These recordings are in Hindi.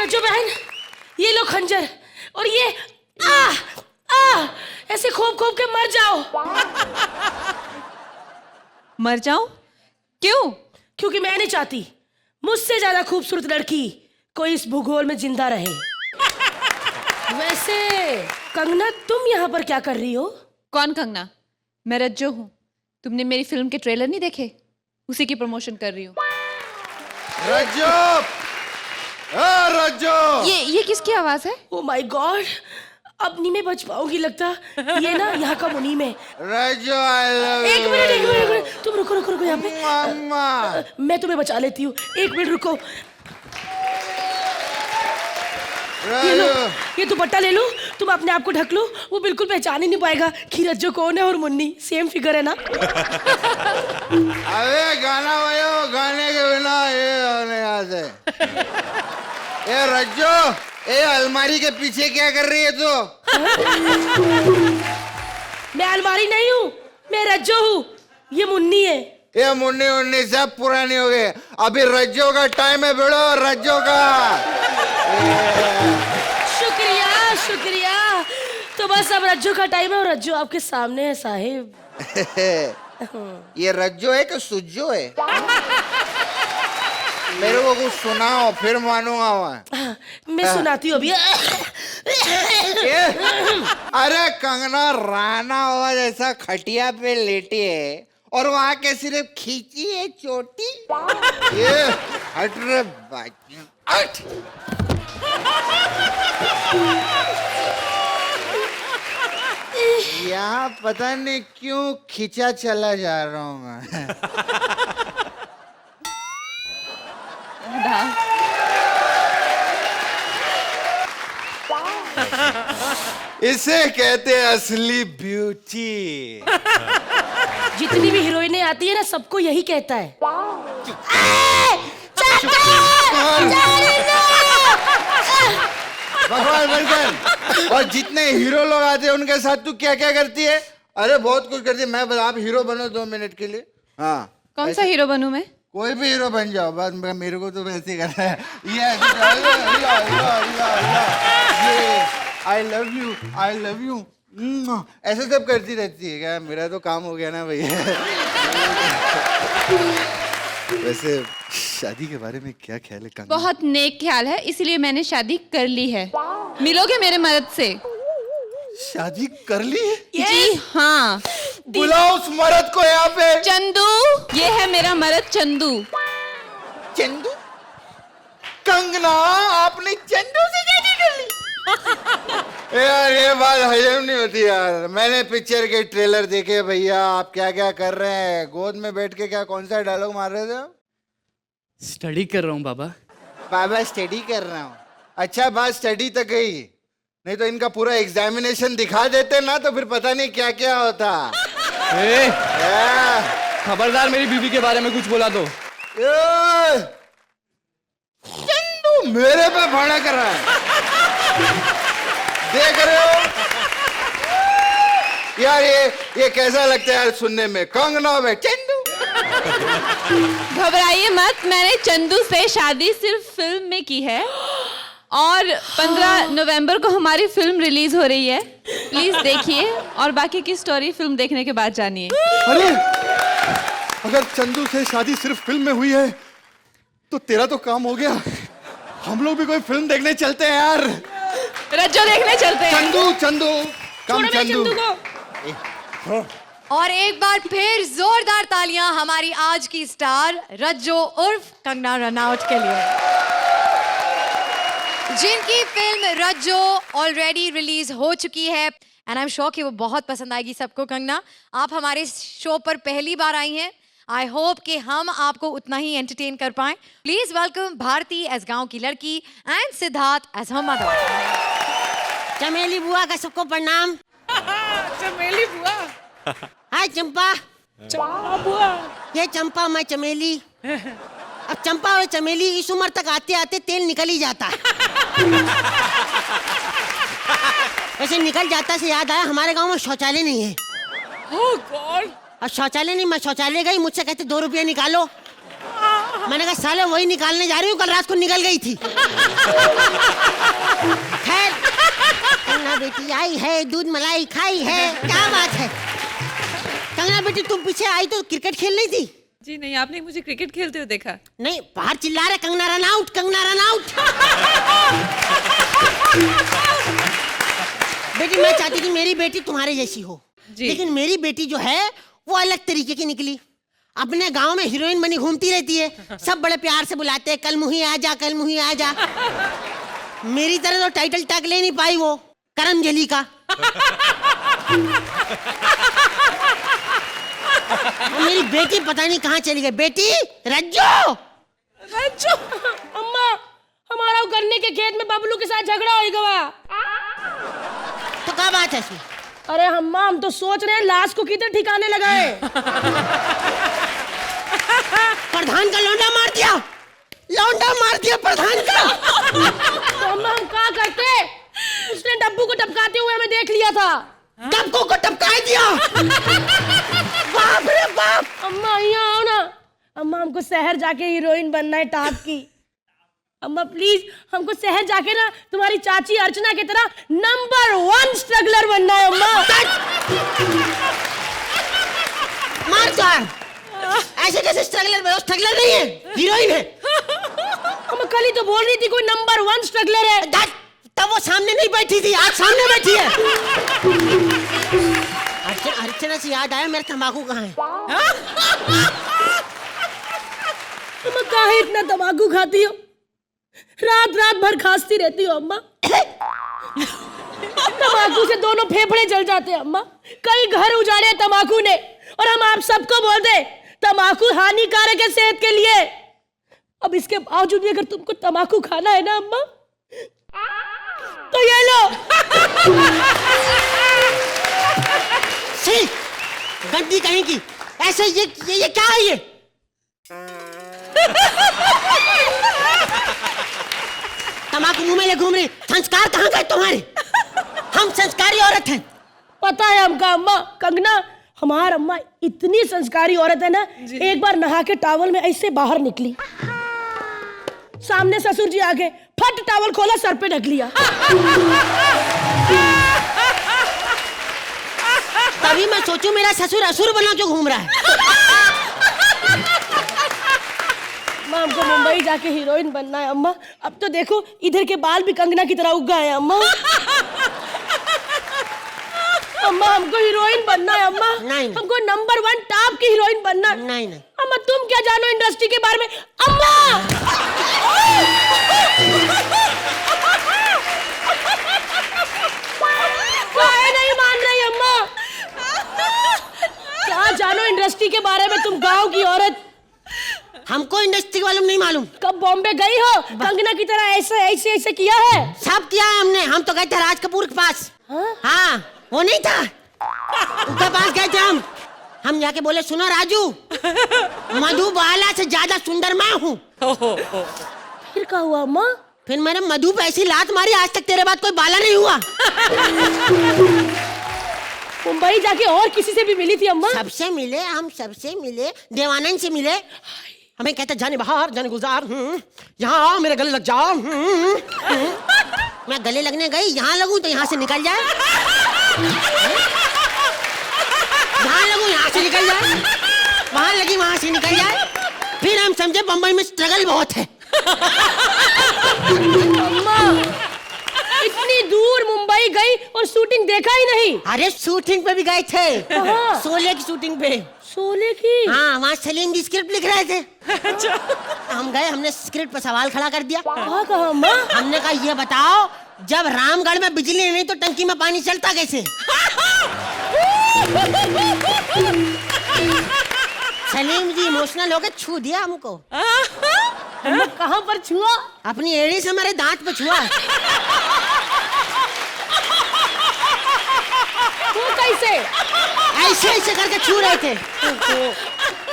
रज्जो बहन, ये लो खंजर और ये आ ऐसे खोप खोप के मर जाओ। मर जाऊं? क्यों? क्योंकि मैं नहीं चाहती मुझसे ज्यादा खूबसूरत लड़की कोई इस भूगोल में जिंदा रहे। वैसे कंगना, तुम यहाँ पर क्या कर रही हो? कौन कंगना? मैं रज्जो हूँ। तुमने मेरी फिल्म के ट्रेलर नहीं देखे? उसी की प्रमोशन कर रही हूँ। रज्जो! रज्जो! ये किसकी आवाज है? ओ माय गॉड, अब नहीं मैं बच पाऊंगी लगता। ये ना यहाँ का मुनीम है। रज्जो, आई लव यू। एक मिनट, तुम रुको यहाँ पे। मम्मा। मैं तुम्हें बचा लेती हूँ, एक मिनट रुको। ये लो, ये दुपट्टा ले लो, तुम अपने आप को ढक लो, वो बिल्कुल पहचान ही नहीं पाएगा कि रज्जो कौन है और मुन्नी सेम फिगर है ना। अबे गाना बजाओ, गाने के बिना ये होने यहाँ से। ये रज्जो, ये अलमारी के पीछे क्या कर रही है तू? मैं अलमारी नहीं हूँ, मैं रज्जो हूँ, ये मुन्नी है। ये मुन्नी उन्नी सब पुरानी हो गए, अभी रज्जो का टाइम है बेड़ो, रज्जो का। शुक्रिया। तो बस अब रज्जो का टाइम है और रज्जो आपके सामने है साहिब। ये रज्जो है कि सुज्जो है? मेरे को कुछ सुनाओ फिर मानूंगा मैं। मैं सुनाती हूँ अभी। अरे कंगना रानावत ऐसा खटिया पे लेटी है और वहां के सिर्फ खींची है चोटी। ये हट रे बाजी, हट। यहाँ पता नहीं क्यों खींचा चला जा रहा हूँ मैं। इसे कहते हैं असली ब्यूटी। जितनी भी हीरोइनें आती है ना, सबको यही कहता है। भगवान बंकर। और जितने हीरो लोग आते हैं उनके साथ तू क्या क्या करती है? अरे बहुत कुछ करती है। मैं बता, आप हीरो बनो 2 मिनट के लिए। हाँ, कौन सा हीरो बनूं मैं? कोई भी हीरो बन जाओ, बस मेरे को तो वैसे ही करना है। ये आई लव यू ऐसे सब करती रहती है क्या? मेरा तो काम हो गया ना भैया। वैसे शादी के बारे में क्या ख्याल है कंगना? बहुत नेक ख्याल है, इसीलिए मैंने शादी कर ली है। मिलोगे मेरे मर्द से? शादी कर ली है? जी हाँ। बुलाओ उस मर्द को यहाँ पे। चंदू, ये है मेरा मर्द चंदू। चंदू? कंगना, आपने चंदू से शादी कर ली? यार ये बात हजम नहीं होती यार। मैंने पिक्चर के ट्रेलर देखे भैया, आप क्या क्या कर रहे हैं? गोद में बैठ के क्या कौन सा डायलॉग मार रहे थे आप? स्टडी कर रहा हूँ बाबा। बाबा स्टडी कर रहा हूँ। अच्छा, बात स्टडी तक गई, नहीं तो इनका पूरा एग्जामिनेशन दिखा देते ना तो फिर पता नहीं क्या क्या होता। खबरदार मेरी बीवी के बारे में कुछ बोला तो। चंदू मेरे पे भड़क रहा है, देख रहे हो यार? ये कैसा लगता है यार सुनने में? कंगना में चंदू। घबराइए मत, मैंने चंदू से शादी सिर्फ फिल्म में की है और 15 नवंबर को हमारी फिल्म रिलीज हो रही है। प्लीज देखिए और बाकी की स्टोरी फिल्म देखने के बाद जानिए। अरे अगर चंदू से शादी सिर्फ फिल्म में हुई है तो तेरा तो काम हो गया। हम लोग भी कोई फिल्म देखने चलते हैं यार। रज्जो देखने चलते हैं। चंदू कम चंदू को। और एक बार फिर जोरदार तालियां हमारी आज की स्टार रज्जो उर्फ कंगना रनौत के लिए, जिनकी फिल्म रज्जो ऑलरेडी रिलीज हो चुकी है एंड आई एम श्योर कि वो बहुत पसंद आएगी सबको। कंगना, आप हमारे शो पर पहली बार आई हैं। आई होप कि हम आपको उतना ही एंटरटेन कर पाएं। प्लीज वेलकम भारती एज गांव की लड़की and Siddharth as her mother. Chameli बुआ का सबको प्रणाम। चमेली बुआ। हाय चंपा। चंपा बुआ। ये चंपा, मैं चमेली। अब चंपा और चमेली इस उम्र तक आते आते तेल निकल ही जाता है। वैसे निकल जाता से याद आया, हमारे गांव में शौचालय नहीं है। Oh God! और शौचालय नहीं, मैं शौचालय गई, मुझसे कहते 2 रुपया निकालो। मैंने कहा साले वही निकालने जा रही हूँ, कल रात को निकल गई थी। खैर कंगना बेटी आई है, दूध मलाई खाई है, क्या बात है। कंगना बेटी तुम पीछे आई तो क्रिकेट खेल रही थी? जी नहीं, आपने मुझे क्रिकेट खेलते हुए देखा? नहीं, बाहर चिल्ला रहे Kangana run out, Kangana run out. बेटी मैं चाहती थी मेरी बेटी तुम्हारे जैसी हो, लेकिन मेरी बेटी जो है वो अलग तरीके की निकली। अपने गांव में हीरोइन बनी घूमती रहती है, सब बड़े प्यार से बुलाते हैं, कल मुही आ जा, कल मुही आ जा। मेरी तरह तो टाइटल टैग ले नहीं पाई वो करमजली का। और मेरी बेटी पता नहीं कहाँ चली गई। बेटी रज्जो, रज्जो, अम्मा हमारा गन्ने के खेत में बबलू के साथ झगड़ा हो गया। तो क्या बात है इसमें? अरे अम्मा हम तो सोच रहे हैं लाश को किधर ठिकाने लगाए। प्रधान का लौंडा मार दिया, लौंडा मार दिया प्रधान का। तो अम्मा हम क्या करते? उसने डब्बू को टपकाते हुए हमें देख लिया था। डब्बू को टपका दिया? बाप रे बाप। अम्मा यहाँ आओ ना। अम्मा हमको शहर जाके हीरोइन बनना है टॉप की। अम्मा प्लीज हमको शहर जाके ना तुम्हारी चाची अर्चना की तरह नंबर 1 स्ट्रगलर बनना है अम्मा। मार चार। ऐसे कैसे स्ट्रगलर? वो स्ट्रगलर नहीं है, हीरोइन है। अम्मा कल ही तो बोल रही थी कोई नंबर 1 स्ट्रगलर है। तब वो सामने नहीं बैठी थी, आज सामने बैठी है। अर्चना से याद आया, मेरा तंबाकू कहाँ है? अम्मा काहे इतना तंबाकू खाती हो? रात रात भर खांसती रहती हो अम्मा। तंबाकू से दोनों फेफड़े जल जाते हैं अम्मा। कई घर उजाड़े तंबाकू ने, और हम आप सबको बोलते तंबाकू हानिकारक है सेहत के लिए। अब इसके बावजूद भी अगर तुमको तंबाकू खाना है ना अम्मा, तो ये लो। सी गंदी कहीं की। ऐसे ये क्या है ये? तंबाकू मुंह में ले घूम रही। संस्कार कहाँ गए तुम्हारे? हम संस्कारी औरत हैं। पता है हमका अम्मा। कंगना हमार अम्मा इतनी संस्कारी औरत है ना, एक बार नहा के टॉवल में ऐसे बाहर निकली, सामने ससुर जी आगे, फट टॉवल खोला, सर पे ढक लिया। तभी मैं सोचूं मेरा ससुर असुर बना क्यों घूम रहा है। अम्मा हमको मुंबई जाके हीरोइन बनना है अम्मा। अब तो देखो इधर के बाल भी कंगना की तरह उग गए हैं अम्मा। अम्मा हमको हीरोइन बनना है अम्मा। नहीं। हमको नंबर 1 टॉप की हीरोइन बनना है। नहीं। अम्मा तुम क्या जानो इंडस्ट्री के बारे में? अम्मा काहे नहीं मान रही अम्मा? क्या जानो इंडस्ट्री के बारे में तुम, गांव की औरत। हमको इंडस्ट्री वालों नहीं मालूम। कब बॉम्बे गई हो कंगना की तरह ऐसे किया है? सब किया है हमने। हम तो गए थे राज कपूर के पास। हाँ वो नहीं था, उसके पास गए थे हम जाके बोले सुनो राजू, मधुबाला से ज्यादा सुंदर मैं हूँ। फिर क्या हुआ अम्मा? फिर मैंने मधु पे ऐसी लात मारी, आज तक तेरे बाद कोई बाला नहीं हुआ। मुंबई जाके और किसी से भी मिली थी अम्मा? सबसे मिले, हम सबसे मिले, देवानंद से मिले। हमें कहते जाने बाहर जाने गुलजार, यहाँ आओ मेरे गले लग जाओ। मैं गले लगने गई, यहाँ लगूं तो यहाँ से निकल जाए, यहाँ लगूं यहाँ से निकल जाए, वहां लगी वहां से निकल जाए। फिर हम समझे बम्बई में स्ट्रगल बहुत है। अम्मा इतनी दूर मुंबई गई और शूटिंग देखा ही नहीं? अरे शूटिंग पे भी गए थे। कहाँ? शोले की शूटिंग पे। शोले की? हाँ वहाँ सलीम जी स्क्रिप्ट लिख रहे थे। हम गए, हमने स्क्रिप्ट पर सवाल खड़ा कर दिया। कहाँ कहाँ अम्मा? हमने कहा ये बताओ, जब रामगढ़ में बिजली नहीं तो टंकी में पानी चलता कैसे? सलीम जी इमोशनल होकर छू दिया हमको। अम्मा कहाँ पर छुआ? अपनी एड़ी से हमारे दांत पे छुआ। वो कैसे? ऐसे ऐसे करके छू रहे थे।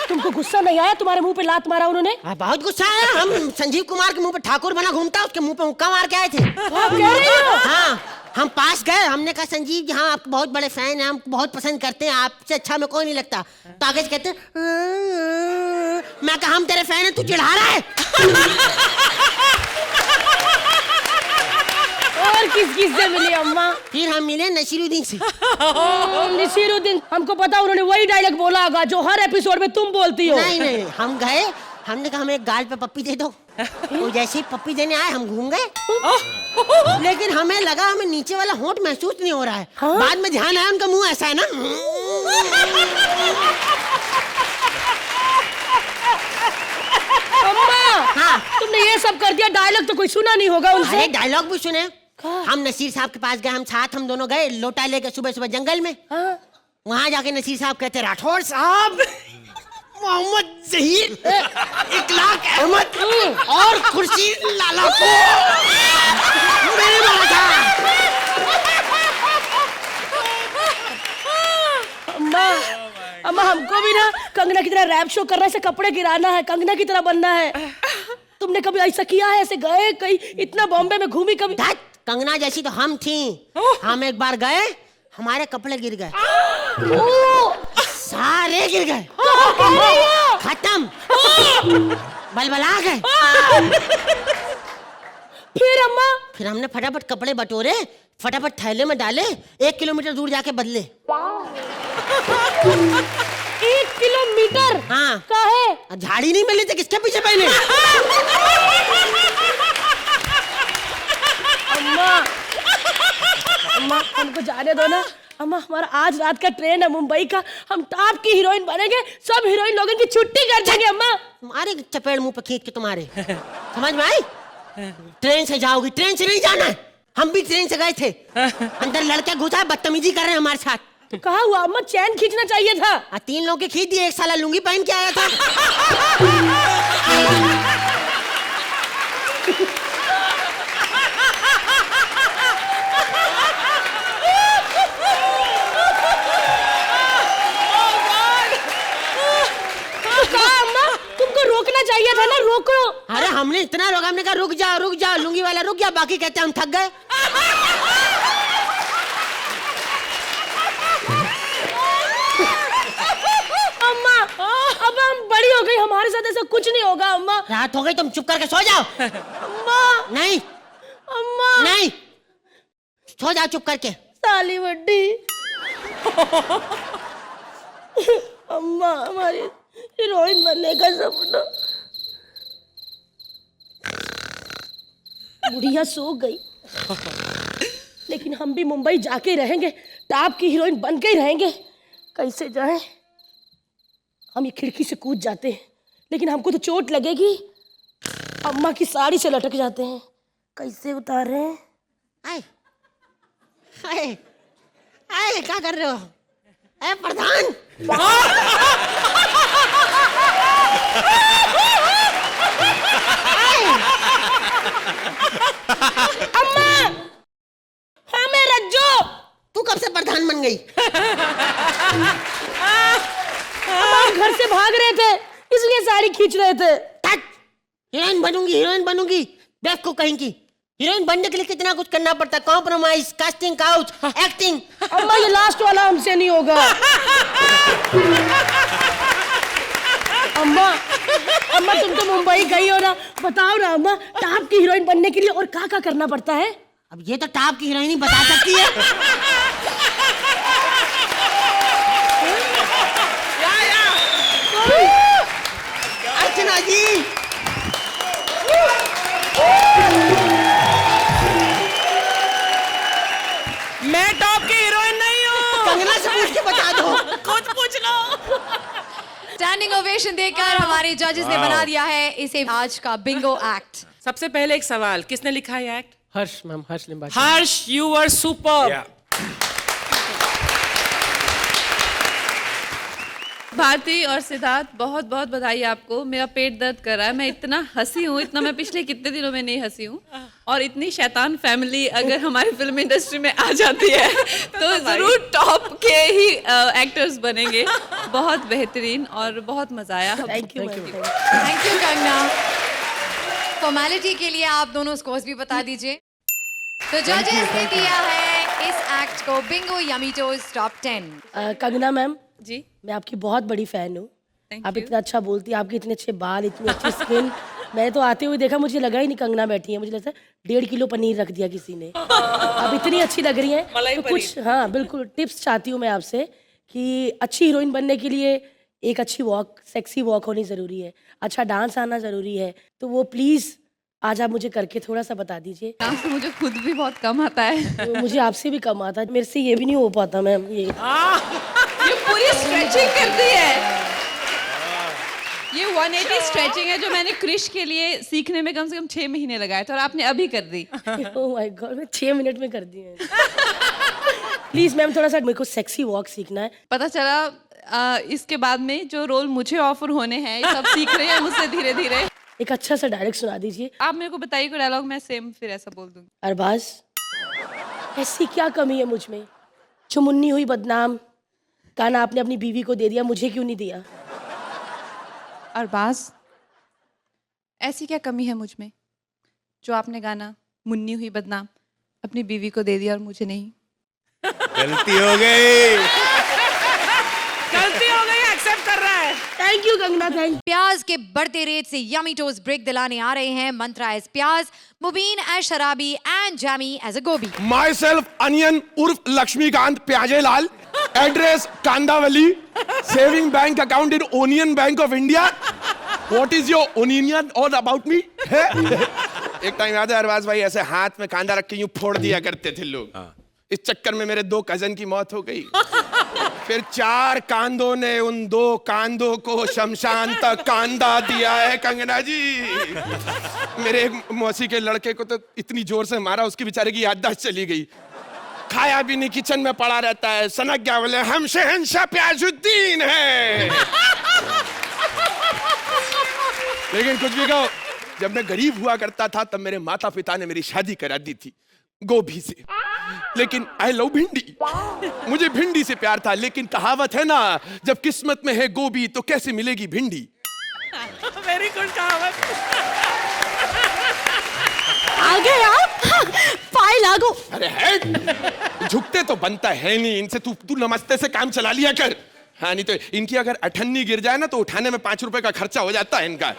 तुमको गुस्सा नहीं आया? तुम्हारे मुंह पे लात मारा उन्होंने? बहुत गुस्सा आया। हम संजीव कुमार के मुंह पे ठाकुर बना घूमता, उसके मुंह पे मुक्का मार के आए थे। आप कह रही हो? हाँ हम पास गए, हमने कहा संजीव जी हाँ आपके बहुत बड़े फैन हैं, हम बहुत पसंद करते हैं, आपसे अच्छा हमें कोई नहीं लगता। तो आगे से कहते मैं कहा हम तेरे फैन हैं, तू चिढ़ा रहा है। और किस किस से मिली अम्मा? फिर हम मिले नसीरुद्दीन से। नसीरुद्दीन, हमको पता उन्होंने वही डायलॉग बोला होगा जो हर एपिसोड में तुम बोलती हो। नहीं नहीं, हम गए, हमने कहा हमें एक गाल पे पप्पी दे दो। वो जैसे ही पप्पी देने आए हम घूम गए, लेकिन हमें लगा हमें नीचे वाला होंठ महसूस नहीं हो रहा है। हाँ? बाद में ध्यान आया उनका मुंह ऐसा है ना। अम्मा, हाँ। तुमने ये सब कर दिया, डायलॉग तो कोई सुना नहीं होगा उनसे। अरे डायलॉग भी सुने। हम नसीर साहब के पास गए, हम दोनों गए लोटा लेके सुबह सुबह जंगल में। हाँ? वहां जाके नसीर साहब कहते राठौर साहब, मोहम्मद जहीर, इकलाक अहमद और खुर्शीद लाला को मैंने मारा था। अम्मा, अम्मा हमको भी ना कंगना की तरह रैप शो करना है, ऐसे कपड़े गिराना है, कंगना की तरह बनना है। तुमने कभी ऐसा किया है? ऐसे गए कहीं, इतना बॉम्बे में घूमी कभी? धत, कंगना जैसी तो हम थी। हम एक बार गए, हमारे कपड़े गिर गए, सारे गिर गए, खत्म, बलबला गए। फिर अम्मा? फिर हमने फटाफट कपड़े बटोरे, फटाफट थैले में डाले, 1 किलोमीटर दूर जाके बदले। 1 किलोमीटर? हाँ। काहे? झाड़ी नहीं मिली थी, किसके पीछे पहने? अम्मा, अम्मा हमको जाने दो ना। अम्मा हमारा आज रात का ट्रेन है मुंबई का, हम टॉप की हीरोइन बनेंगे, सब हीरोइन लोगों की छुट्टी कर देंगे अम्मा। तुम्हारे चपेड़ मुंह पे खींच के तुम्हारे, समझ में आई? ट्रेन से जाओगी, ट्रेन से नहीं जाना है। हम भी ट्रेन से गए थे, अंदर लड़के घुसा बदतमीजी कर रहे हैं हमारे साथ। तो कहा हुआ अम्मा, चैन खींचना चाहिए था। 3 लोग के खींच दिए, एक साला लुंगी पहन के आया था। रोकना चाहिए था ना, रोको। अरे हमने इतना रोका, हमने कहा रुक जा, लुंगी वाला रुक जा, बाकी कहते हम थक गए। अम्मा अब हम बड़ी हो गई, हमारे साथ ऐसा कुछ नहीं होगा अम्मा। रात हो गई, तुम चुप करके सो जाओ। अम्मा, नहीं अम्मा नहीं, सो जाओ चुप करके। साली बड्डी। अम्मा हमारी हीरोइन बनने का सपना। बुढ़िया सो गई, लेकिन हम भी मुंबई जाके रहेंगे, टॉप की हीरोइन बन के ही रहेंगे। कैसे जाएं? हम ये खिड़की से कूद जाते हैं, लेकिन हमको तो चोट लगेगी। अम्मा की साड़ी से लटक जाते हैं, कैसे उतारें? आए, आए, आए, क्या कर रहे हो? ए प्रधान, अम्मा हमें रज्जो। तू कब से प्रधान बन गई? हम घर से भाग रहे थे, इसलिए साड़ी खींच रहे थे। हीरोइन बनूंगी, बेवकूफ कहेंगी। हीरोइन बनने के लिए कितना कुछ करना पड़ता है, कॉम्प्रोमाइज, कास्टिंग काउच, एक्टिंग। अम्मा ये लास्ट वाला हमसे नहीं होगा। अम्मा, अम्मा तुम तो मुंबई गई हो ना, बताओ ना अम्मा, टॉप की हीरोइन बनने के लिए और क्या करना पड़ता है? अब ये तो टॉप की हीरोइन ही बता सकती है। अर्चना जी, मैं टॉप की हीरोइन नहीं हूँ। कंगना से पूछ के बता दो। खुद पूछ लो। स्टैंडिंग ओवेशन देकर हमारे जजेस ने बना दिया है इसे आज का बिंगो एक्ट। सबसे पहले एक सवाल, किसने लिखा है act? Harsh ma'am, Harsh Limbachiyaa. Harsh, you were super. Bharti और सिद्धार्थ, बहुत बहुत बधाई आपको। मेरा पेट दर्द कर रहा है, मैं इतना हंसी हूँ, इतना मैं पिछले कितने दिनों में नहीं हंसी हूँ। और इतनी शैतान फैमिली अगर हमारी फिल्म इंडस्ट्री में आ जाती है तो जरूर टॉप के ही एक्टर्स बनेंगे। बहुत बेहतरीन और बहुत मजा आया। Thank you. Thank you Kangana. Formality के लिए आप दोनों स्कोर्स भी बता दीजिए। तो जजेस ने दिया है इस एक्ट को बिंगो यमी टोज टॉप 10। कंगना मैम, जी मैं आपकी बहुत बड़ी फैन हूँ। Thank आप you. इतना अच्छा बोलती हैं, आपके इतने अच्छे बाल, इतनी अच्छी स्किन। मैंने तो आते हुए देखा, मुझे लगा ही नहीं कंगना बैठी है, मुझे लगता है 1.5 किलो पनीर रख दिया किसी ने। आप इतनी अच्छी लग रही हैं। मलाई तो कुछ हाँ बिल्कुल टिप्स चाहती हूँ मैं आपसे कि अच्छी हीरोइन बनने के लिए एक अच्छी वॉक, सेक्सी वॉक होनी ज़रूरी है, अच्छा डांस आना ज़रूरी है। तो वो प्लीज़ आज आप मुझे करके थोड़ा सा बता दीजिए। डांस तो मुझे खुद भी बहुत कम आता है। तो मुझे आपसे भी कम आता है, मेरे से ये भी नहीं हो पाता मैम। ये ये पूरी स्ट्रेचिंग करती है। ये 180 स्ट्रेचिंग है जो मैंने क्रिश के लिए सीखने में कम से कम 6 महीने लगाए थे और आपने अभी कर दी। ओह माय गॉड, मैं 6 मिनट में कर दी है। प्लीज मैम थोड़ा सा मेरे को सेक्सी वॉक सीखना है। पता चला इसके बाद में जो रोल मुझे ऑफर होने हैं ये सब सीख रहे हैं मुझसे धीरे धीरे। एक अच्छा सा डायरेक्ट सुना दीजिए। आप मेरे को बताइए कोई डायलॉग, मैं सेम फिर ऐसा बोल दूंगी। अरबाज, ऐसी क्या कमी है मुझ में जो मुन्नी हुई बदनाम, गाना आपने अपनी बीवी को दे दिया, मुझे क्यों नहीं दिया? अरबाज, ऐसी क्या कमी है मुझ में जो आपने गाना मुन्नी हुई बदनाम अपनी बीवी को दे दिया और मुझे नहीं? गलती हो गई। गलती हो गई, एक्सेप्ट कर रहा है। Thank you Kangana, thank you. प्याज के बढ़ते रेट से यमी टोज ब्रेक दिलाने आ रहे हैं Mantra as pyaaz, Mubeen as sharabi and Jamie as a gobhi. Myself Onion उर्फ Laxmikant Pyajelal, address Kandavali, saving bank account in onion bank of India. What is your opinion all about me? एक टाइम याद है अरबाज भाई, ऐसे हाथ में कांदा रख के यूं फोड़ दिया करते थे लोग। इस चक्कर में मेरे 2 कजन की मौत हो गई। फिर 4 कांदों ने उन 2 कांदों को शमशान तक कांदा दिया है कंगना जी। मेरे एक मौसी के लड़के को तो इतनी जोर से मारा उसकी बेचारे की याददाश्त चली गई। खाया भी नहीं, किचन में पड़ा रहता है। सनक क्या बोले, हम शहंशाह प्याजुद्दीन हैं। लेकिन कुछ भी कहो, जब मैं गरीब हुआ करता था तब मेरे माता पिता ने मेरी शादी करा दी थी गोभी से। लेकिन आई लव भिंडी, मुझे भिंडी से प्यार था। लेकिन कहावत है ना, जब किस्मत में है गोभी तो कैसे मिलेगी भिंडी। वेरी गुड कहावत। आ गए आप, फाइल लागू। अरे है, झुकते तो बनता है नहीं इनसे। तू नमस्ते से काम चला लिया कर। हाँ, नहीं तो इनकी अगर अठन्नी गिर जाए ना तो उठाने में 5 रुपए का खर्चा हो जाता है इनका।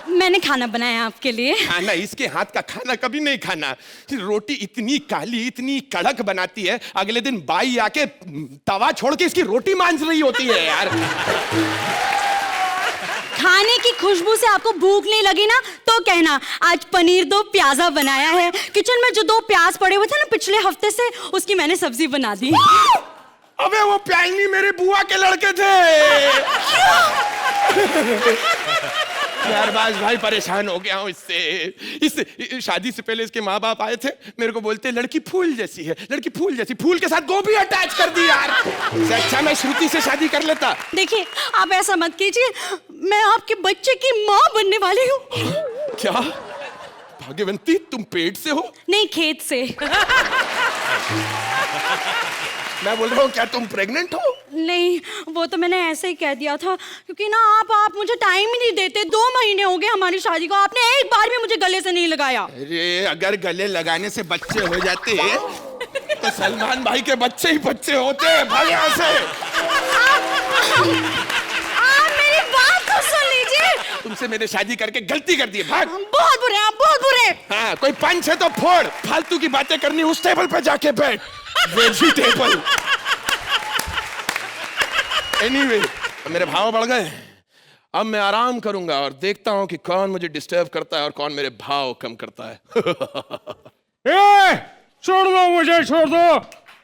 मैंने खाना बनाया आपके लिए। खाना, इसके हाथ का खाना कभी नहीं खाना। रोटी इतनी काली, इतनी कड़क बनाती है, अगले दिन बाई आके तवा छोड़ के इसकी रोटी मांझ रही होती है यार। खाने की खुशबू से आपको भूख नहीं लगी ना तो कहना, आज पनीर 2 प्याजा बनाया है। किचन में जो 2 प्याज पड़े हुए थे ना पिछले हफ्ते से, उसकी मैंने सब्जी बना दी। अबे वो प्याजनी मेरे बुआ के लड़के थे। अरबाज भाई परेशान हो गया हूँ इससे। शादी से पहले इसके माँ बाप आए थे, मेरे को बोलते लड़की फूल जैसी है, लड़की फूल जैसी। फूल के साथ गोभी अटैच कर दी यार। इससे अच्छा मैं श्रुति से शादी कर लेता। देखिए आप ऐसा मत कीजिए, मैं आपके बच्चे की माँ बनने वाली हूँ। क्या भाग्यवंती, तुम पेट से हो? नहीं, खेत से। मैं बोल रहा हूँ क्या तुम प्रेग्नेंट हो? नहीं, वो तो मैंने ऐसे ही कह दिया था क्योंकि ना आप मुझे टाइम ही नहीं देते। 2 महीने हो गए हमारी शादी को, आपने एक बार भी मुझे गले से नहीं लगाया। अरे अगर गले लगाने से बच्चे हो जाते तो सलमान भाई के बच्चे ही बच्चे होते। भाग यहाँ से। आप मेरी बात तो सुन लीजिए। तुमसे मैंने शादी करके गलती कर दी है, भाग। बहुत बुरे आप, बहुत बुरे। हाँ, कोई पंच है तो फोड़। फालतू की बातें करनी उस टेबल पे जाके बैठ। वेजिटेबल। एनीवे, मेरे भाव बढ़ गए। अब मैं आराम करूंगा और देखता हूं कि कौन मुझे डिस्टर्ब करता है और कौन मेरे भाव कम करता है। ए, छोड़ दो मुझे, छोड़ दो।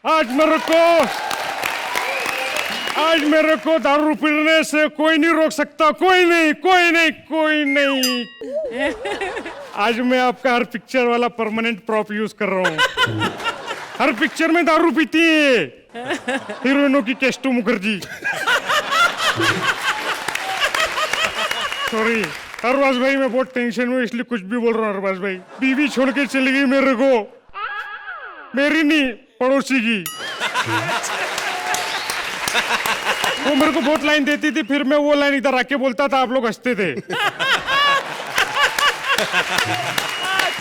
आज मेरे को दारू पीने से कोई नहीं रोक सकता। कोई नहीं, कोई नहीं, कोई नहीं। आज मैं आपका हर पिक्चर वाला परमानेंट प्रॉप यूज कर रहा हूँ। हर पिक्चर में दारू पीती है हीरोइनों की केस्टू मुखर्जी। सॉरी अरबाज भाई, मैं बहुत टेंशन में इसलिए कुछ भी बोल रहा हूँ। अरबाज भाई, बीवी छोड़ के चली गई मेरे को, मेरी नहीं पड़ोसी की। वो मेरे को बहुत लाइन देती थी, फिर मैं वो लाइन इधर आके बोलता था, आप लोग हंसते थे।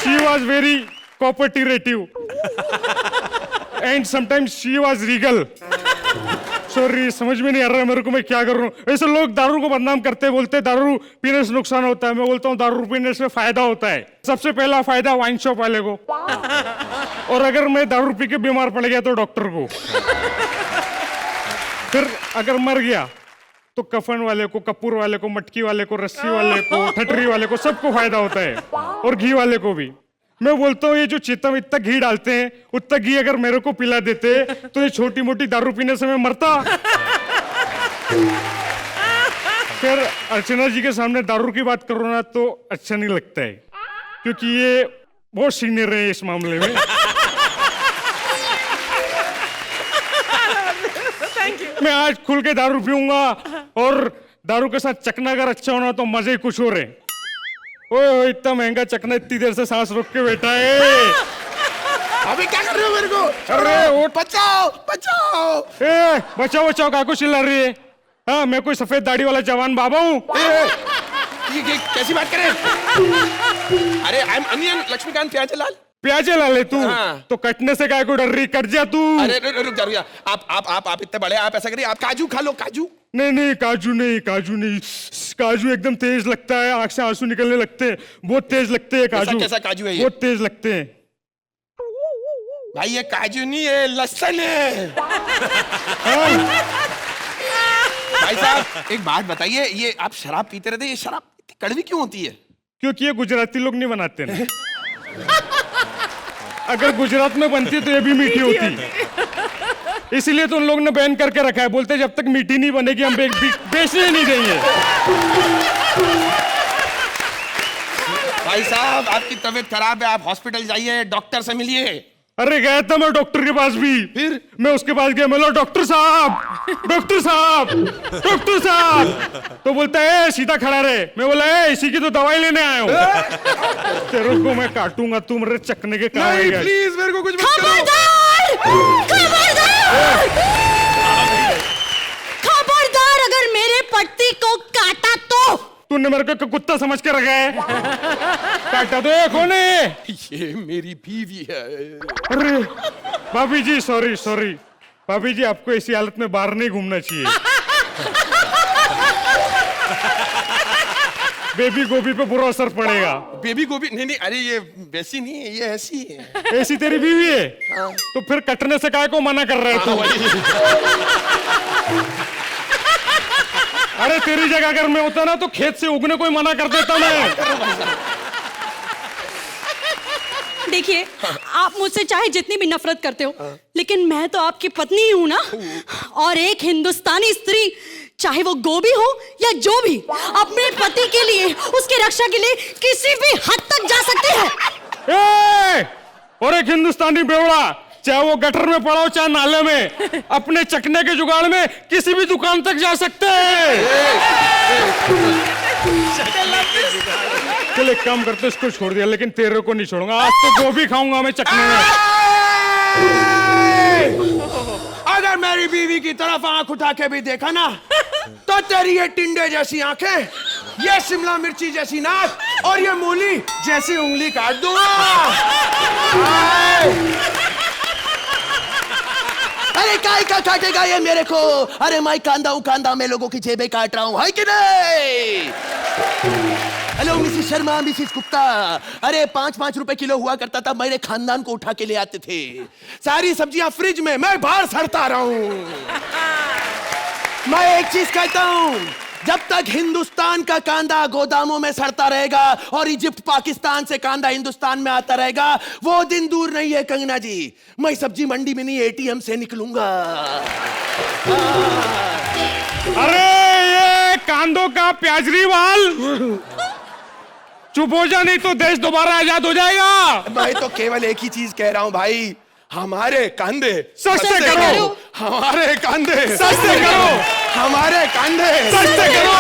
She was very cooperative. And sometimes she was Regal. Sorry, समझ में नहीं आ रहा है मेरे को मैं क्या कर रहा हूँ। ऐसे लोग दारू को बदनाम करते, बोलते दारू पीने से नुकसान होता है। मैं बोलता हूँ दारू पीने से फायदा होता है। सबसे पहला फायदा वाइन शॉप वाले को, और अगर मैं दारू पी के बीमार पड़ गया तो डॉक्टर को, फिर अगर मर गया तो कफन वाले को, कपूर वाले को, मटकी वाले को, रस्सी वाले को, ठटरी वाले को, सबको फायदा होता है, और घी वाले को भी। मैं बोलता हूँ ये जो चीता में इतना घी डालते हैं, उतना घी अगर मेरे को पिला देते तो ये छोटी मोटी दारू पीने से मैं मरता। फिर अर्चना जी के सामने दारू की बात करो ना तो अच्छा नहीं लगता है, क्योंकि ये बहुत सीनियर है इस मामले में। मैं आज खुल के दारू पीऊंगा, और दारू के साथ चखना अगर अच्छा होना तो मजे ही कुछ और है। ओए इतना महंगा चखना, इतनी देर से सांस रोक के बैठा है। अभी क्या कर रहे हो मेरे को? अरे उठ, बचाओ बचाओ। ए, बचाओ बचाओ काको चिल्ला रही है? हाँ, मैं कोई सफेद दाढ़ी वाला जवान बाबा हूँ? ये कैसी बात करें? अरे आई एम अनियन लक्ष्मीकांत प्याजेलाल। प्याजेलाल है तू? हाँ। तो कटने से काय को डर रही? कट जा तू। अरे रुक जा, रुक जा। आप इतने बड़े, आप ऐसा करिए, आप काजू खा लो, काजू। नहीं नहीं, काजू नहीं, काजू नहीं। काजू एकदम तेज लगता है, आंख से आंसू निकलने लगते हैं, बहुत तेज लगते हैं काजू। कैसा काजू है ये? बहुत तेज लगते हैं भाई। ये काजू नहीं है, लहसुन है। भाई साहब एक बात बताइए, ये आप शराब पीते रहते, ये शराब इतनी कड़वी क्यों होती है? क्योंकि ये गुजराती लोग नहीं बनाते ना। अगर गुजरात में बनती तो ये भी मीठी होती, इसलिए तो उन लोग ने बैन करके रखा है। बोलते जब तक मीठी नहीं बनेगी हम बेचने नहीं देंगे। भाई साहब आपकी तबीयत खराब है, आप हॉस्पिटल जाइए, डॉक्टर से मिलिए। अरे गया था मैं डॉक्टर के पास भी, फिर मैं उसके पास गया, मैं बोला डॉक्टर साहब, डॉक्टर साहब, डॉक्टर साहब। तो बोलता है सीधा खड़ा रहे। मैं बोला है इसी की तो दवाई लेने आया हूँ। तेरे को मैं काटूंगा, तू मेरे चकने के काम आएगा। प्लीज मेरे को कुछ मत करो। खबरदार, अगर मेरे पट्टी को काटा तो तूने मेरे को कुत्ता समझ के रखा है? काटा तो ये कौन है? ये मेरी बीवी है। अरे भाभी जी, सॉरी सॉरी भाभी जी, आपको ऐसी हालत में बाहर नहीं घूमना चाहिए। बेबी गोभी पे बुरा असर पड़ेगा। बेबी गोभी नहीं नहीं, अरे ये वैसी नहीं है, ये ऐसी है। ऐसी तेरी बीवी है? हाँ। तो फिर कटने से काय को मना कर रहे तू? अरे तेरी जगह अगर मैं होता ना तो खेत से उगने कोई मना कर देता मैं। देखिए, आप मुझसे चाहे जितनी भी नफरत करते हो, लेकिन मैं तो आपकी पत्नी ही हूं ना। और एक हिंदुस्तानी स्त्री, चाहे वो गोभी हो या जो भी, अपने पति के लिए, उसकी रक्षा के लिए किसी भी हद तक जा सकती है। और एक हिंदुस्तानी बेवड़ा, चाहे वो गटर में पड़ा हो चाहे नाले में, अपने चकने के जुगाड़ में किसी भी दुकान तक जा सकते हैं। चल एक काम करते, इसको छोड़ दिया, लेकिन तेरे को नहीं छोड़ूंगा। आज तो गोभी खाऊंगा मैं चकने में। अगर मेरी बीवी की तरफ आंख उठा के भी देखा ना, तो तेरी ये टिंडे जैसी आंखें, ये शिमला मिर्ची जैसी नाक और ये मूली जैसी उंगली काट दूंगा। अरे काय का काटेगा ये मेरे को? अरे मैं कांदा मैं लोगों की जेबें काट रहा हूँ, है कि नहीं? Hello Mrs Sharma, Mrs Gupta. अरे 5-5 रुपए किलो हुआ करता था, मेरे खानदान को उठा के ले आते थे। सारी सब्जियां फ्रिज में, मैं बाहर सड़ता रहा हूँ। मैं एक चीज कहता हूँ, जब तक हिंदुस्तान का कांदा गोदामों में सड़ता रहेगा और इजिप्ट पाकिस्तान से कांदा हिंदुस्तान में आता रहेगा, वो दिन दूर नहीं है कंगना जी। मैं सब्जी मंडी में नहीं, एटीएम से निकलूंगा। अरे ये कांदों का प्याजरी वाल, चुप हो जा, नहीं तो देश दोबारा आजाद हो जाएगा। मैं तो केवल एक ही चीज कह रहा हूं भाई, हमारे कांधे सस्ते करो, हमारे कांधे सस्ते करो, हमारे कांधे सस्ते करो।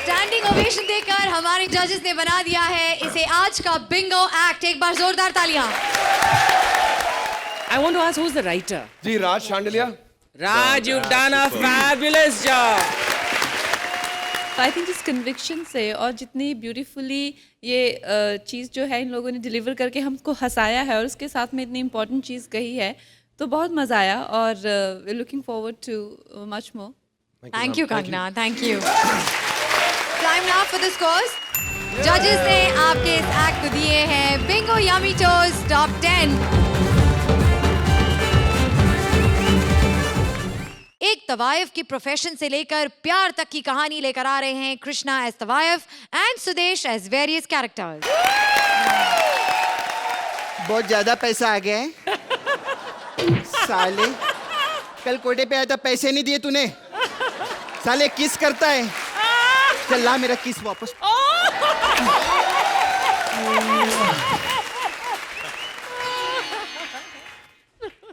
स्टैंडिंग ओवेशन देकर हमारे जजेस ने बना दिया है इसे आज का बिंगो एक्ट। एक बार जोरदार तालियां। I want to ask who's the writer? जी Raj Shandilya. Raj, you've done a fabulous job. I think इस कन्विक्शन से और जितनी ब्यूटीफुली ये चीज़ जो है इन लोगों ने डिलीवर करके हमको हंसाया है और उसके साथ में इतनी इम्पोर्टेंट चीज़ कही है, तो बहुत मज़ा आया और we looking forward to much more. Thank you Kangana, thank you. Time now for the scores. जजेस ने आपके इस एक्ट को दिए हैं बिंगो यमी टोस्ट टॉप 10. एक तवायफ की प्रोफेशन से लेकर प्यार तक की कहानी लेकर आ रहे हैं Krishna as tawaif and Sudesh as various characters. बहुत ज्यादा पैसा आ गया है. साले कल कोटे पे आया था, पैसे नहीं दिए तूने. साले किस करता है. चल ला मेरा किस वापस.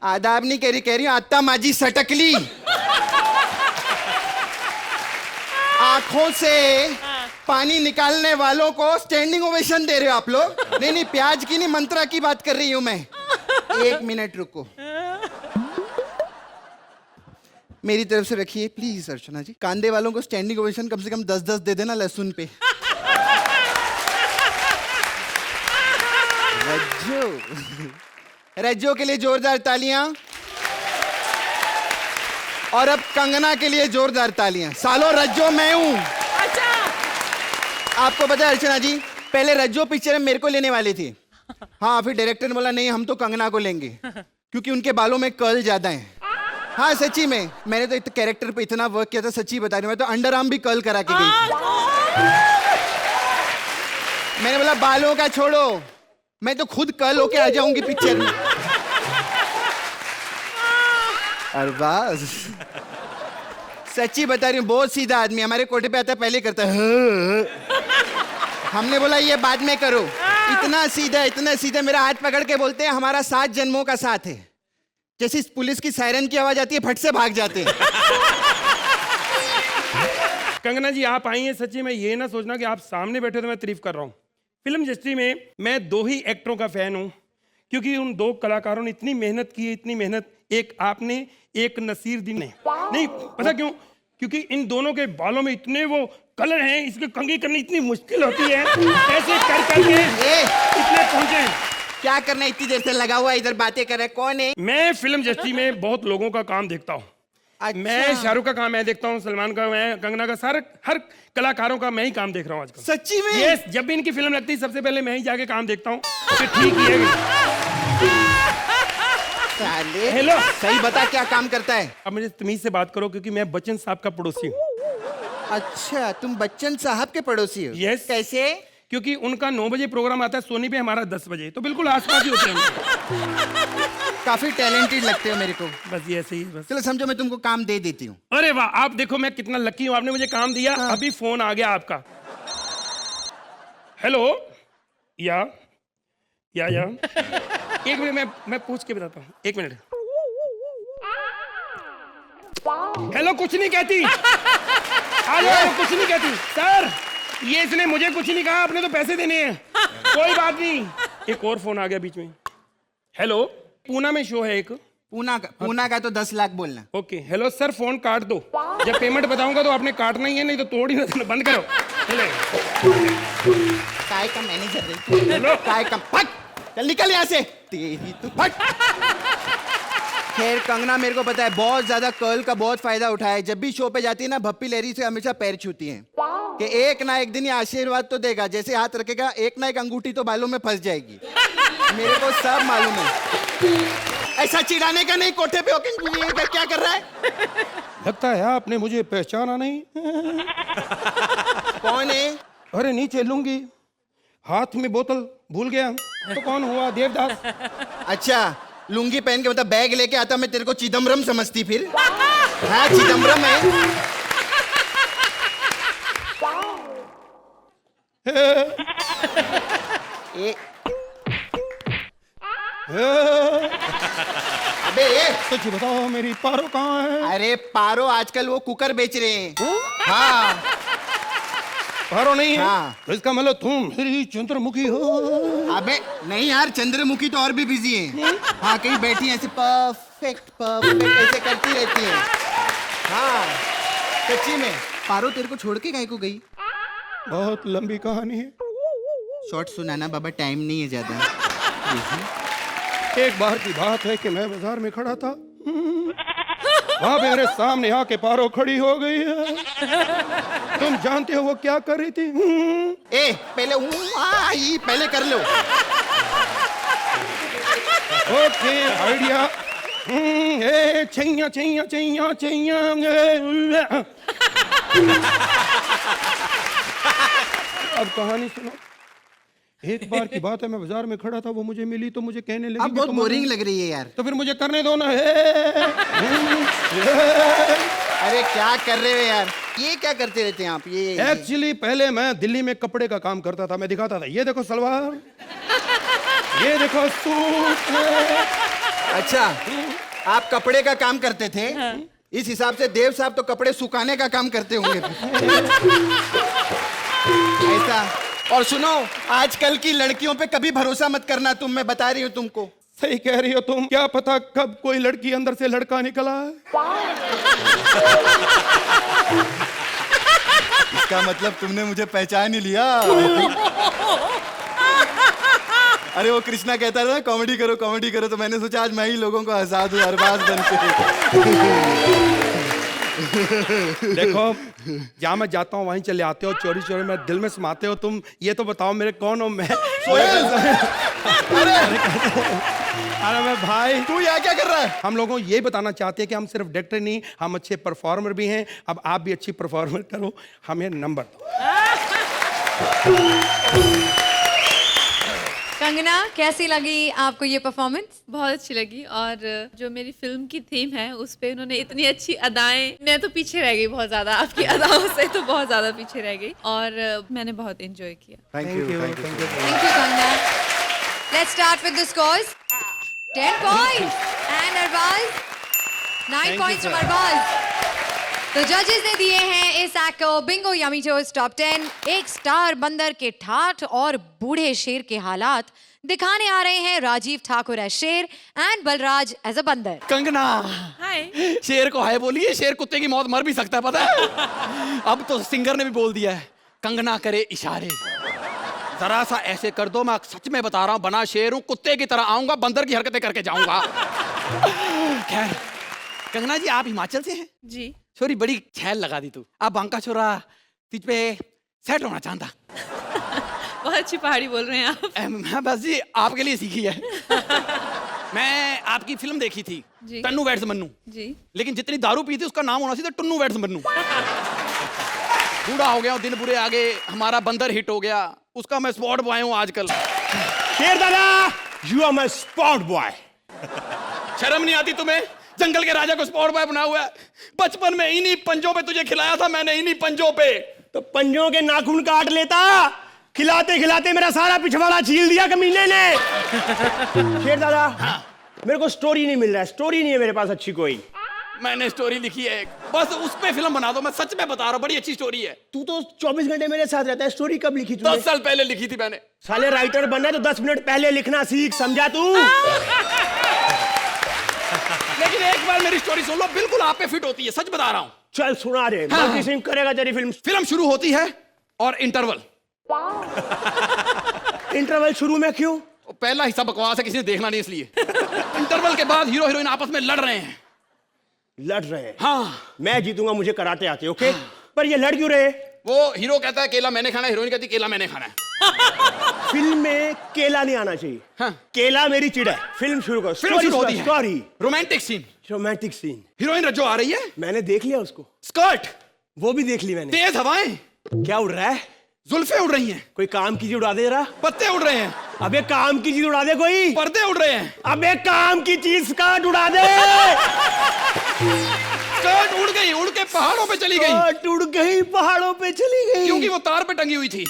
आदाब नहीं कह रही हूँ आत्ता माजी सटकली. आंखों से पानी निकालने वालों को स्टैंडिंग ओवेशन दे रहे हो आप लोग. नहीं प्याज की नहीं मंत्रा की बात कर रही हूं मैं. 1 मिनट रुको. मेरी तरफ से रखिए प्लीज अर्चना जी. कांदे वालों को स्टैंडिंग ओवेशन कम से कम 10-10 दे देना लहसुन पे. रज्जो के लिए जोरदार तालियां. और अब कंगना के लिए जोरदार तालियां. सालो रज्जो मैं हूं. आपको पता है अर्चना जी, पहले रज्जो पिक्चर मेरे को लेने वाली थी. हाँ, फिर डायरेक्टर ने बोला नहीं हम तो कंगना को लेंगे क्योंकि उनके बालों में कर्ल ज्यादा है. हाँ सच्ची में, मैंने तो कैरेक्टर पे इतना वर्क किया था, सच्ची बता रही हूँ. मैं तो अंडर आर्म भी कर्ल करा के गई थी. मैंने बोला बालों का छोड़ो, मैं तो खुद कर्ल होके आ जाऊंगी पिक्चर में. अरबाज सच्ची बता रही हूँ, बहुत सीधा आदमी. हमारे कोटे पे आता है पहले करता है. हमने बोला ये बाद में करो. इतना सीधा मेरा हाथ पकड़ के बोलते हैं हमारा 7 जन्मों का साथ है. जैसे पुलिस की सायरन की आवाज आती है फट से भाग जाते हैं. कंगना जी आप आई हैं, सच्ची में ये ना सोचना कि आप सामने बैठे तो मैं तारीफ कर रहा हूँ. फिल्म इंडस्ट्री में मैं 2 ही एक्टरों का फैन हूँ क्योंकि उन 2 कलाकारों ने इतनी मेहनत की है, इतनी मेहनत. एक आपने, एक नसीर दी ने. नहीं पता क्यों? क्योंकि इन दोनों के बालों में इतने वो कलर हैं, इसके कंघी करनी इतनी मुश्किल होती है. ऐसे कर करके इतने पहुंचे. क्या करना इतनी देर से लगा हुआ इधर बातें कर रहा है. कौन है? मैं फिल्म इंडस्ट्री में बहुत लोगों का काम देखता हूँ. अच्छा. मैं शाहरुख का काम मैं देखता हूँ, सलमान का, मैं कंगना का, सारे हर कलाकारों का मैं ही काम देख रहा हूँ आजकल. सच्ची में? यस, जब भी इनकी फिल्म लगती है सबसे पहले मैं ही जाके काम देखता हूँ कि ठीक ही है. हेलो सही बता क्या काम करता है. अब मुझे तमीज से बात करो क्योंकि मैं बच्चन साहब का पड़ोसी हूँ. अच्छा तुम बच्चन साहब के पड़ोसी हो. यस. कैसे? क्योंकि उनका 9 बजे प्रोग्राम आता है सोनी पे, हमारा 10 बजे, तो बिल्कुल आसपास ही होते हैं. काफी टैलेंटेड लगते हो मेरे को. बस ये ऐसे ही बस. चलो समझो मैं तुमको काम दे देती हूँ. अरे वाह, आप देखो मैं कितना लकी हूँ, आपने मुझे काम दिया. हाँ. अभी फोन आ गया आपका. हेलो. या एक मिनट मैं पूछ के बताता हूँ. 1 मिनट. हेलो. कुछ नहीं कहती. हेलो कुछ नहीं कहती. सर ये इसने मुझे कुछ नहीं कहा, आपने तो पैसे देने हैं. कोई बात नहीं. एक और फोन आ गया बीच में. हेलो. पूना में शो है एक. पूना का तो 10 लाख बोलना. ओके. हेलो सर फोन काट दो. जब पेमेंट बताऊंगा तो आपने काटना ही है, नहीं तो तोड़ ही ना देना. बंद करो. काय का मैनेजर. हेलो काय का. फट चल निकल यहाँ से. तेरी तो फट. खैर कंगना मेरे को पता है बहुत ज्यादा कर्ल का बहुत फायदा उठाया है. जब भी शो पे जाती है ना भप्पी लहरी से हमेशा पैर छूती है कि एक ना एक दिन ये आशीर्वाद तो देगा. जैसे हाथ रखेगा एक ना एक अंगूठी तो बालों में फंस जाएगी. मेरे को सब मालूम है. ऐसा चिढ़ाने का नहीं. कोठे पे होके क्या कर रहा है? लगता है आपने मुझे पहचाना नहीं. कौन है? अरे नीचे लूंगी, हाथ में बोतल भूल गया. तो कौन हुआ? देवदास. अच्छा लुंगी पहन के मतलब बैग लेके आता, मैं तेरे को चिदम्बरम समझती फिर. हाँ चिदम्बरम है. अबे सच बताओ मेरी पारो कहाँ है? अरे पारो आजकल वो कुकर बेच रहे हैं. हाँ पारो नहीं है. हाँ. तो इसका मतलब तुम मेरी चंद्रमुखी हो. अबे नहीं यार, चंद्रमुखी तो और भी बिजी है. हाँ कहीं बैठी है ऐसे परफेक्ट ऐसे करती रहती है. हाँ सच्ची में पारो तेरे को छोड़ के काहे को गई? बहुत लंबी कहानी है। शॉर्ट सुनाना बाबा, टाइम नहीं है ज्यादा। एक बार की बात है कि मैं बाजार में खड़ा था, वहां पे मेरे सामने आके पारो खड़ी हो गई है। तुम जानते हो वो क्या कर रही थी? ए पहले पहले कर लो। Okay idea. ए छैया छैया छैया छैया। अब कहानी सुनो। एक बार की बात है, मैं बाजार में खड़ा था, वो मुझे मिली तो मुझे कहने लगी अब बहुत बोरिंग लग रही है यार। तो फिर मुझे करने दो ना। अरे क्या कर रहे हो यार, ये क्या करते रहते हैं आप? ये एक्चुअली पहले मैं दिल्ली में कपड़े का काम करता था। मैं दिखाता था, ये देखो सलवार, ये देखो सूट। अच्छा, आप कपड़े का काम करते थे? इस हिसाब से देव साहब तो कपड़े सुखाने का काम करते होंगे। ऐसा। और सुनो, आजकल की लड़कियों पे कभी भरोसा मत करना तुम, मैं बता रही हूँ तुमको। सही कह रही हो तुम। क्या पता कब कोई लड़की अंदर से लड़का निकला है। इसका मतलब तुमने मुझे पहचान ही लिया। अरे वो कृष्णा कहता था ना कॉमेडी करो, तो मैंने सोचा आज मैं ही लोगों को हंसा दूं अरबाज बन के। देखो, जहाँ मैं जाता हूँ वहीं चले आते हो, चोरी चोरी मेरे दिल में समाते हो तुम। ये तो बताओ मेरे कौन हो मैं? अरे मैं भाई, तू यहाँ क्या कर रहा है? हम लोगों को ये बताना चाहते हैं कि हम सिर्फ डायरेक्टर नहीं, हम अच्छे परफॉर्मर भी हैं। अब आप भी अच्छी परफॉर्मर करो, हमें नंबर दो। कंगना, कैसी लगी आपको ये परफॉर्मेंस? बहुत अच्छी लगी, और जो मेरी फिल्म की थीम है उस पे उन्होंने इतनी अच्छी अदाएं, मैं तो पीछे रह गई बहुत ज्यादा, आपकी अदाओं से तो बहुत ज्यादा पीछे रह गई, और मैंने बहुत एंजॉय किया। Thank you. Thank you, Kangna. Let's start with the scores. 10 points and Arbaz 9 points from Arbaz. तो जजेस ने दिए हैं इस एक्ट को बिंगो यमी टोस्ट टॉप 10। एक स्टार बंदर के ठाठ और बूढ़े शेर के हालात दिखाने आ रहे हैं राजीव ठाकुर एज शेर एंड बलराज एज अ बंदर। कंगना, हाय। शेर को हाय बोलिए, शेर कुत्ते की मौत मर भी सकता है, पता है? अब तो सिंगर ने भी बोल दिया है, कंगना करे इशारे, जरा सा ऐसे कर दो, मैं सच में बता रहा हूँ, बना शेर हूँ, कुत्ते की तरह आऊंगा, बंदर की हरकतें करके जाऊंगा। खैर, कंगना जी आप हिमाचल से हैं? जी। छोरी बड़ी छैल लगा दी तू। आप बांका छोरा तुझ पे सेट होना चाहता। बहुत अच्छी पहाड़ी बोल रहे हैं आप। मैं बस जी आपके लिए सीखी है। मैं आपकी फिल्म देखी थी, टन्नू वेड्स मन्नू जी, लेकिन जितनी दारू पी थी उसका नाम होना चाहिए टुन्नू वेड्स मन्नू। बूढ़ा हो गया हूँ, दिन बुरे आगे, हमारा बंदर हिट हो गया, उसका मैं स्पॉट बॉय हूँ आजकल। शेर दादा, you are my spot boy. शर्म नहीं आती तुम्हें? जंगल के राजा को स्पॉट बॉय बना हुआ है। बचपन में इन्हीं पंजों पे तुझे खिलाया था मैंने, इन्हीं पंजों पे। तो पंजों के नाखून काट लेता, खिलाते खिलाते मेरा सारा पिछवाड़ा छील दिया कमीने ने। शेर दादा, मेरे को स्टोरी नहीं मिल रहा है, स्टोरी नहीं है मेरे पास अच्छी कोई। मैंने स्टोरी लिखी है, बस उस पे फिल्म बना दो, मैं सच में बता रहा हूँ, बड़ी अच्छी स्टोरी है। तू तो 24 घंटे मेरे साथ रहता है, स्टोरी कब लिखी तूने? 10 साल पहले लिखी थी मैंने। साले राइटर बनना है तो 10 मिनट पहले लिखना सीख, समझा तू? लेकिन एक बार मेरी स्टोरी सुन लो, बिल्कुल आप पे फिट होती है, सच बता रहा हूँ। चल सुना रे, बाकी सिंह करेगा तेरी फिल्म। फिल्म शुरू होती है और इंटरवल। इंटरवल शुरू में क्यों? पहला हिस्सा बकवास है, किसी ने देखना नहीं इसलिए। इंटरवल के बाद हीरो हीरोइन आपस में लड़ रहे हैं। लड़ रहे हैं? हाँ। मैं जीतूंगा, मुझे कराटे आते, ओके? पर ये लड़ क्यों रहे? वो हीरो कहता है केला मैंने खाना है, हीरोइन कहती है केला मैंने खाना है। फिल्म में केला नहीं आना चाहिए। हाँ। केला मेरी चिड़ है। फिल्म शुरू करो। फिल्म शुरू होती है। Sorry, romantic scene. Romantic scene. Heroine Rajjo आ रही है, मैंने देख लिया उसको। स्कर्ट, वो भी देख ली मैंने। तेज हवाएं, क्या उड़ रहा है? जुल्फे उड़ रही हैं। कोई काम की चीज उड़ा दे जरा। पत्ते उड़ रहे हैं। अबे काम की चीज उड़ा दे कोई। पर्दे उड़ रहे हैं। अबे काम की चीज स्कर्ट उड़ा दे। स्कर्ट उड़ गई, उड़ के पहाड़ों पे चली गई। स्कर्ट उड़ गई, पहाड़ों पे चली गई, क्योंकि वो तार पे टंगी हुई थी।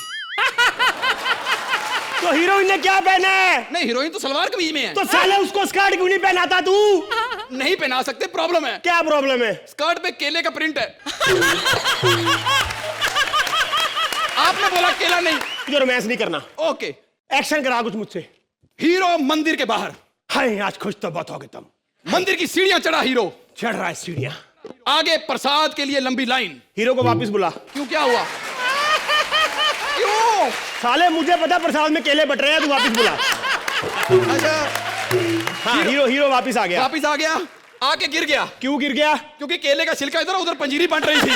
तो हीरोइन ने क्या पहना है? नहीं, हीरोइन तो सलवार कमीज में है। तो साले उसको स्कर्ट क्यों नहीं पहनाता तू? नहीं पहना सकते, प्रॉब्लम है। क्या प्रॉब्लम है? स्कर्ट पे केले का प्रिंट है। आपने बोला केला नहीं। तुझे रोमांस नहीं करना। ओके, एक्शन करा कुछ मुझसे। हीरो मंदिर के बाहर। हाय, आज खुश तो बहुत हो गए तुम। मंदिर की सीढ़ियां चढ़ा हीरो। चढ़ रहा है सीढ़ियां। आगे प्रसाद के लिए लंबी लाइन। हीरो को वापस बुला। क्यों, क्या हुआ? क्यों? साले मुझे पता प्रसाद में केले बट रहे हैं, तू वापस बुला। अच्छा, हाँ हीरो वापस आ गया। वापस आ गया, आके गिर गया। क्यों गिर गया? क्योंकि केले का छिलका इधर उधर पंजीरी बन रही थी।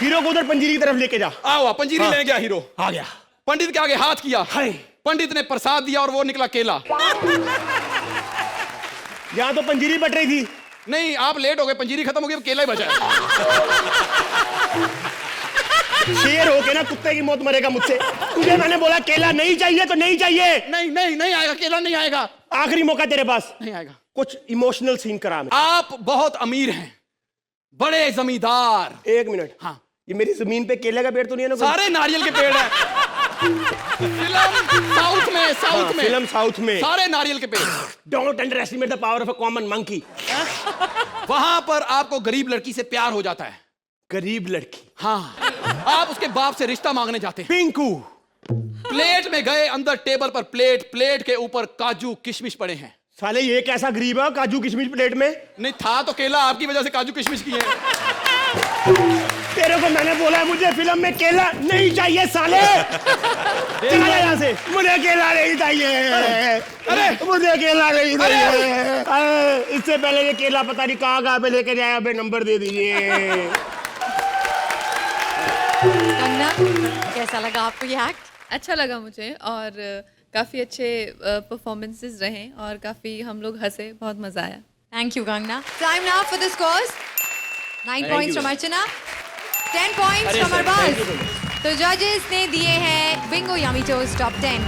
हीरो को उधर पंजीरी की तरफ लेके जा। आओ, पंजीरी हाँ। ले गया हीरो। आ गया। पंडित के आगे हाथ किया, पंडित ने प्रसाद दिया और वो निकला केला। यहाँ तो पंजीरी बट रही थी। नहीं, आप लेट हो गए, पंजीरी खत्म हो गई, अब केला ही बचा है। शेर हो के ना कुत्ते की मौत मरेगा मुझसे। तुझे मैंने बोला केला नहीं चाहिए तो नहीं चाहिए। नहीं आएगा, केला नहीं आएगा। आखिरी मौका तेरे पास। नहीं आएगा। कुछ इमोशनल सीन करा। आप बहुत अमीर हैं, बड़े जमींदार। 1 मिनट। हाँ, ये मेरी जमीन पे केले का पेड़ तो नहीं है ना? सारे नारियल के पेड़ हैं। फिल्म साउथ में सारे नारियल के पेड़। Don't under estimate the power of a common monkey. वहां पर आपको गरीब लड़की से प्यार हो जाता है। गरीब लड़की? हाँ। आप उसके बाप से रिश्ता मांगने जाते हैं। पिंकू। प्लेट में गए, अंदर टेबल पर प्लेट के ऊपर काजू किशमिश पड़े हैं। साले ये कैसा गरीब है, काजू किशमिश प्लेट में? नहीं था तो केला, आपकी वजह से काजू किशमिश की है। तेरे को मैंने बोला मुझे फिल्म में केला नहीं चाहिए साले। चला जा यहाँ से, मुझे केला नहीं चाहिए। अरे मुझे केला नहीं चाहिए। इससे पहले ये केला पता नहीं कहाँ पे लेके जाया, अबे नंबर दे दीजिए। कंगना, कैसा लगा आपको ये एक्ट? अच्छा लगा मुझे, और काफ़ी अच्छे परफॉर्मेंसेस रहे और काफ़ी हम लोग हंसे, बहुत मज़ा आया। Thank you, Gangna. Time now for the scores. 9 points from Archana, 10 points from Arbaz. तो जजेस ने दिए हैं बिंगो यमी टोस्ट टॉप 10।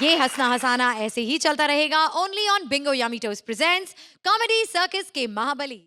ये हंसना हंसाना ऐसे ही चलता रहेगा, only on Bingo yummy toast presents comedy circus के महाबली।